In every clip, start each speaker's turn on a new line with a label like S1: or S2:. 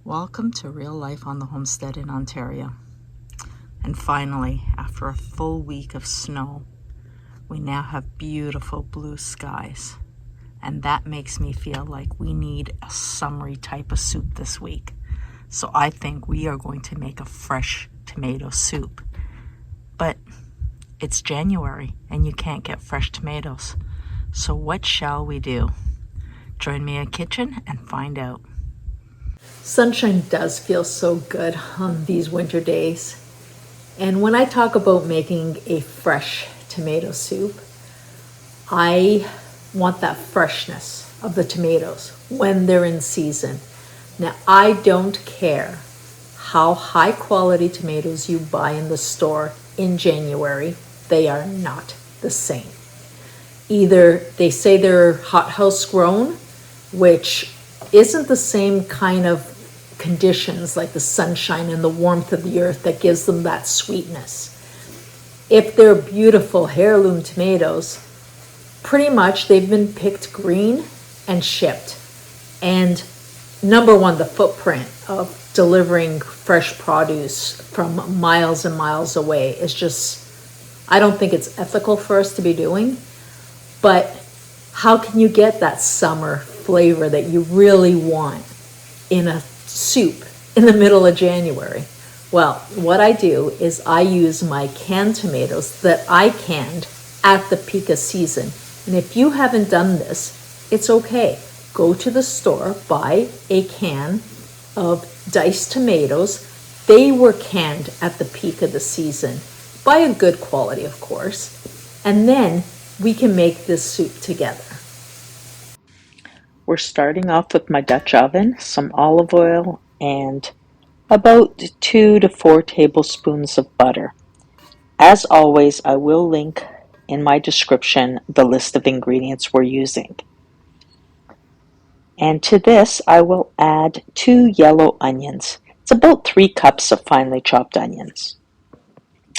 S1: Welcome to real life on the homestead in Ontario. And finally, after a full week of snow, we now have beautiful blue skies. And that makes me feel like we need a summery type of soup this week. So I think we are going to make a fresh tomato soup. But it's January and you can't get fresh tomatoes. So what shall we do? Join me in the kitchen and find out.
S2: Sunshine does feel so good on these winter days. And when I talk about making a fresh tomato soup, I want that freshness of the tomatoes when they're in season. Now, I don't care how high quality tomatoes you buy in the store in January, they are not the same. Either they say they're hothouse grown, which isn't the same kind of conditions like the sunshine and the warmth of the earth that gives them that sweetness. If they're beautiful heirloom tomatoes, pretty much they've been picked green and shipped. And number one, the footprint of delivering fresh produce from miles and miles away is just, I don't think it's ethical for us to be doing. But how can you get that summer flavor that you really want in a soup in the middle of January? Well, what I do is I use my canned tomatoes that I canned at the peak of season. And if you haven't done this, it's okay. Go to the store, buy a can of diced tomatoes. They were canned at the peak of the season. Buy a good quality, of course. And then we can make this soup together.
S1: We're starting off with my Dutch oven, some olive oil, and about 2 to 4 tablespoons of butter. As always, I will link in my description the list of ingredients we're using. And to this, I will add 2 yellow onions. It's about 3 cups of finely chopped onions.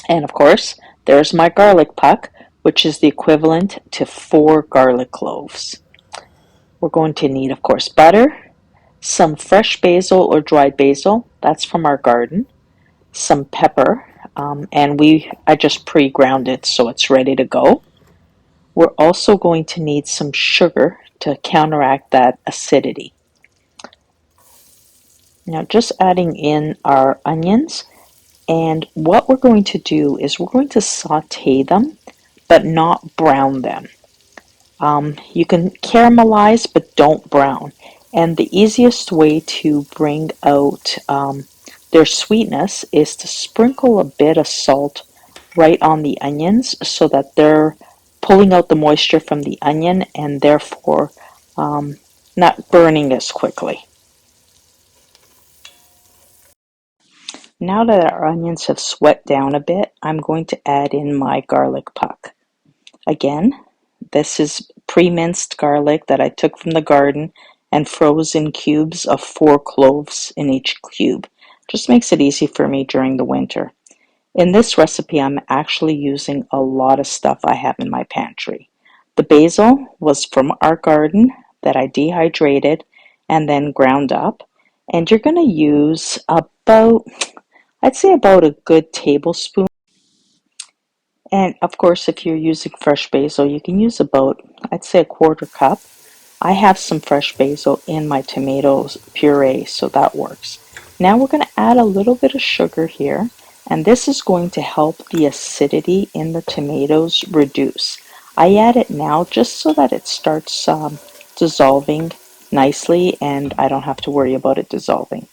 S1: And of course, there's my garlic puck, which is the equivalent to 4 garlic cloves. We're going to need, of course, butter, some fresh basil or dried basil, that's from our garden, some pepper, and I just pre-ground it so it's ready to go. We're also going to need some sugar to counteract that acidity. Now just adding in our onions, and what we're going to do is we're going to saute them, but not brown them. You can caramelize, but don't brown. And the easiest way to bring out their sweetness is to sprinkle a bit of salt right on the onions so that they're pulling out the moisture from the onion and therefore not burning as quickly. Now that our onions have sweat down a bit, I'm going to add in my garlic puck. Again, this is pre-minced garlic that I took from the garden and froze in cubes of 4 cloves in each cube. Just makes it easy for me during the winter. In this recipe, I'm actually using a lot of stuff I have in my pantry. The basil was from our garden that I dehydrated and then ground up. And you're going to use I'd say about a good tablespoon. And of course, if you're using fresh basil, you can use about, I'd say, a quarter cup. I have some fresh basil in my tomatoes puree, so that works. Now we're going to add a little bit of sugar here, and this is going to help the acidity in the tomatoes reduce. I add it now just so that it starts dissolving nicely and I don't have to worry about it dissolving.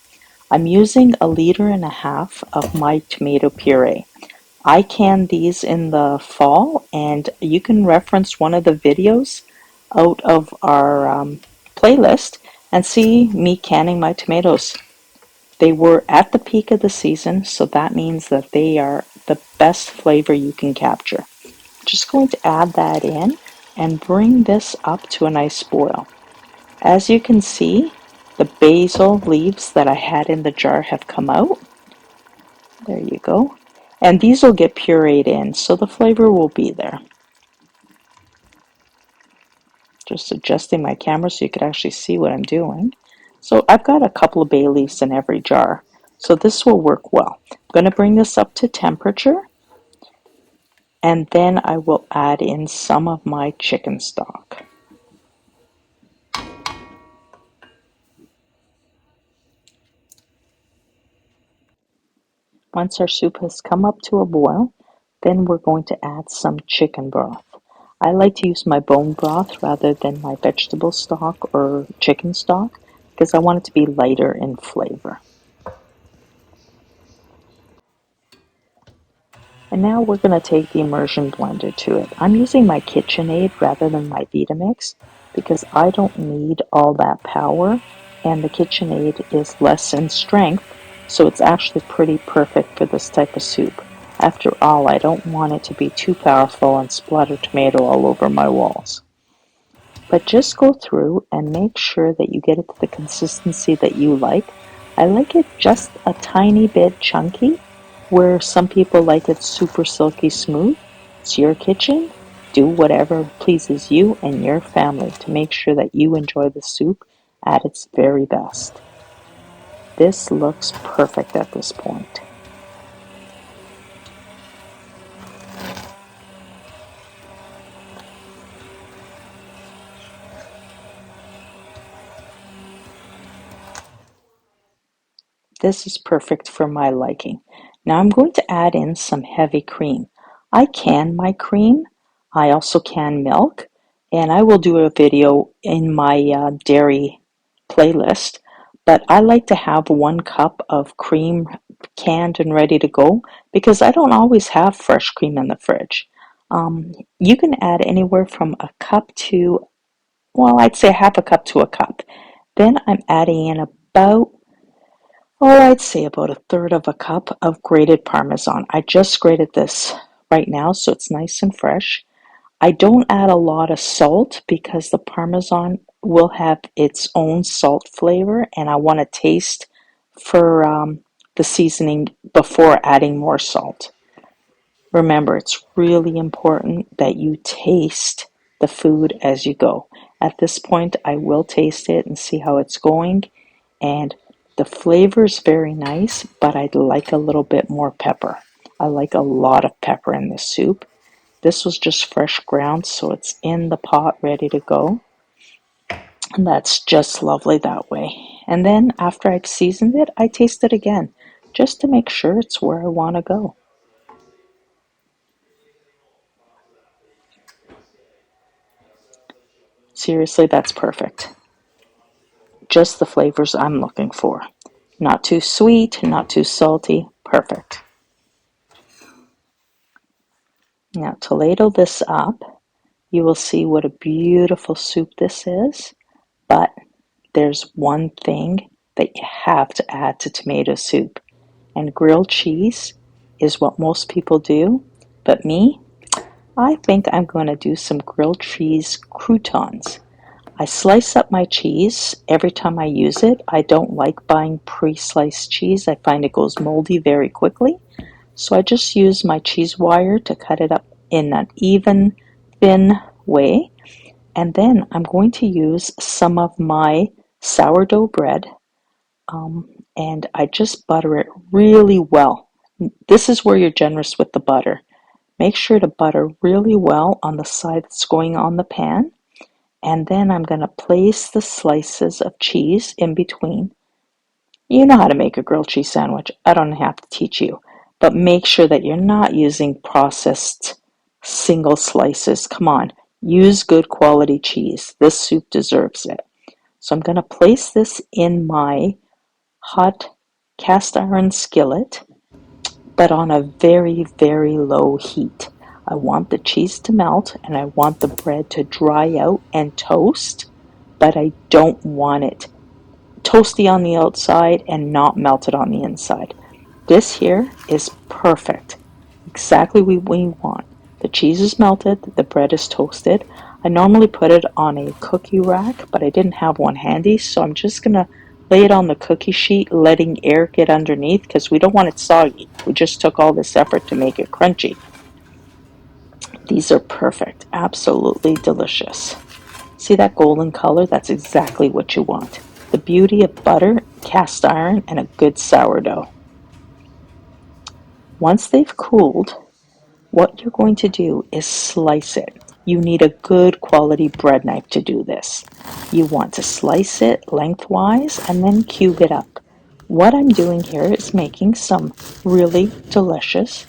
S1: I'm using 1.5 liters of my tomato puree. I can these in the fall, and you can reference one of the videos out of our playlist and see me canning my tomatoes. They were at the peak of the season, so that means that they are the best flavor you can capture. Just going to add that in and bring this up to a nice boil. As you can see, the basil leaves that I had in the jar have come out. There you go. And these will get pureed in, so the flavor will be there. Just adjusting my camera so you could actually see what I'm doing. So I've got a couple of bay leaves in every jar, so this will work well. I'm going to bring this up to temperature, and then I will add in some of my chicken stock. Once our soup has come up to a boil, then we're going to add some chicken broth. I like to use my bone broth rather than my vegetable stock or chicken stock because I want it to be lighter in flavor. And now we're going to take the immersion blender to it. I'm using my KitchenAid rather than my Vitamix because I don't need all that power, and the KitchenAid is less in strength, so it's actually pretty perfect for this type of soup. After all, I don't want it to be too powerful and splatter tomato all over my walls. But just go through and make sure that you get it to the consistency that you like. I like it just a tiny bit chunky, where some people like it super silky smooth. It's your kitchen. Do whatever pleases you and your family to make sure that you enjoy the soup at its very best. This looks perfect at this point. This is perfect for my liking. Now I'm going to add in some heavy cream. I can my cream. I also can milk, and I will do a video in my dairy playlist, but I like to have 1 cup of cream canned and ready to go because I don't always have fresh cream in the fridge. You can add anywhere from a cup to, well, I'd say half a cup to a cup. Then I'm adding in about, I'd say about a third of a cup of grated Parmesan. I just grated this right now, so it's nice and fresh. I don't add a lot of salt because the Parmesan will have its own salt flavor, and I want to taste for the seasoning before adding more salt. Remember, it's really important that you taste the food as you go. At this point, I will taste it and see how it's going, and the flavor is very nice, but I'd like a little bit more pepper. I like a lot of pepper in this soup. This was just fresh ground, so it's in the pot ready to go. And that's just lovely that way. And then after I've seasoned it, I taste it again, just to make sure it's where I want to go. Seriously, that's perfect. Just the flavors I'm looking for. Not too sweet, not too salty, perfect. Now to ladle this up, you will see what a beautiful soup this is, but there's one thing that you have to add to tomato soup, and grilled cheese is what most people do, but me, I think I'm going to do some grilled cheese croutons. I slice up my cheese every time I use it. I don't like buying pre-sliced cheese. I find it goes moldy very quickly. So I just use my cheese wire to cut it up in an even, thin way. And then I'm going to use some of my sourdough bread, and I just butter it really well. This is where you're generous with the butter. Make sure to butter really well on the side that's going on the pan. And then I'm going to place the slices of cheese in between. You know how to make a grilled cheese sandwich. I don't have to teach you. But make sure that you're not using processed single slices. Come on, use good quality cheese. This soup deserves it. So I'm going to place this in my hot cast iron skillet, but on a very, very low heat. I want the cheese to melt and I want the bread to dry out and toast, but I don't want it toasty on the outside and not melted on the inside. This here is perfect. Exactly what we want. The cheese is melted, the bread is toasted. I normally put it on a cookie rack, but I didn't have one handy, so I'm just going to lay it on the cookie sheet, letting air get underneath because we don't want it soggy. We just took all this effort to make it crunchy. These are perfect, absolutely delicious. See that golden color? That's exactly what you want. the beauty of butter, cast iron, and a good sourdough. Once they've cooled, what you're going to do is slice it. You need a good quality bread knife to do this. You want to slice it lengthwise and then cube it up. What I'm doing here is making some really delicious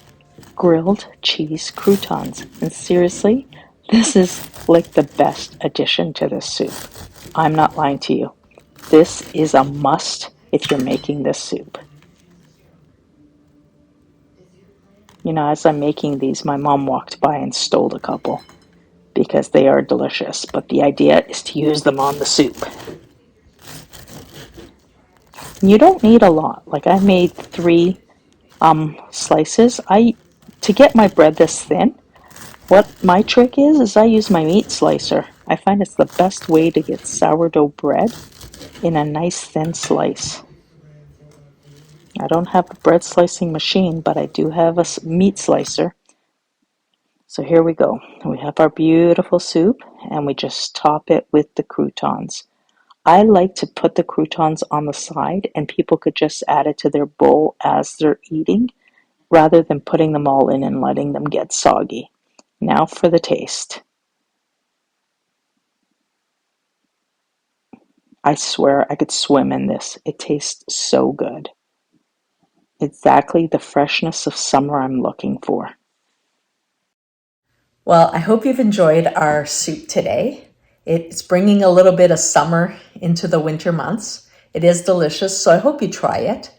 S1: grilled cheese croutons. And seriously, this is like the best addition to this soup. I'm not lying to you. This is a must if you're making this soup. You know, as I'm making these, my mom walked by and stole a couple because they are delicious, but the idea is to use them on the soup. You don't need a lot. Like I made 3 slices. To get my bread this thin, what my trick is I use my meat slicer. I find it's the best way to get sourdough bread in a nice thin slice. I don't have a bread slicing machine, but I do have a meat slicer. So here we go. We have our beautiful soup and we just top it with the croutons. I like to put the croutons on the side and people could just add it to their bowl as they're eating rather than putting them all in and letting them get soggy. Now for the taste. I swear I could swim in this. It tastes so good. Exactly the freshness of summer I'm looking for.
S2: Well, I hope you've enjoyed our soup today. It's bringing a little bit of summer into the winter months. It is delicious, so I hope you try it.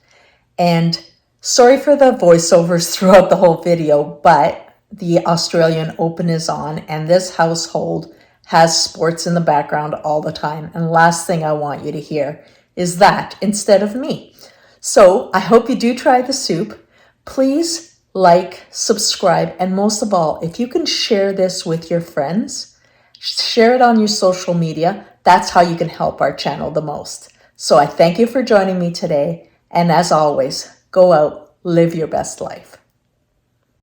S2: And sorry for the voiceovers throughout the whole video, but the Australian Open is on and this household has sports in the background all the time. And last thing I want you to hear is that instead of me. So I hope you do try the soup. Please like, subscribe, and most of all, if you can share this with your friends, share it on your social media. That's how you can help our channel the most. So I thank you for joining me today. And as always, go out, live your best life.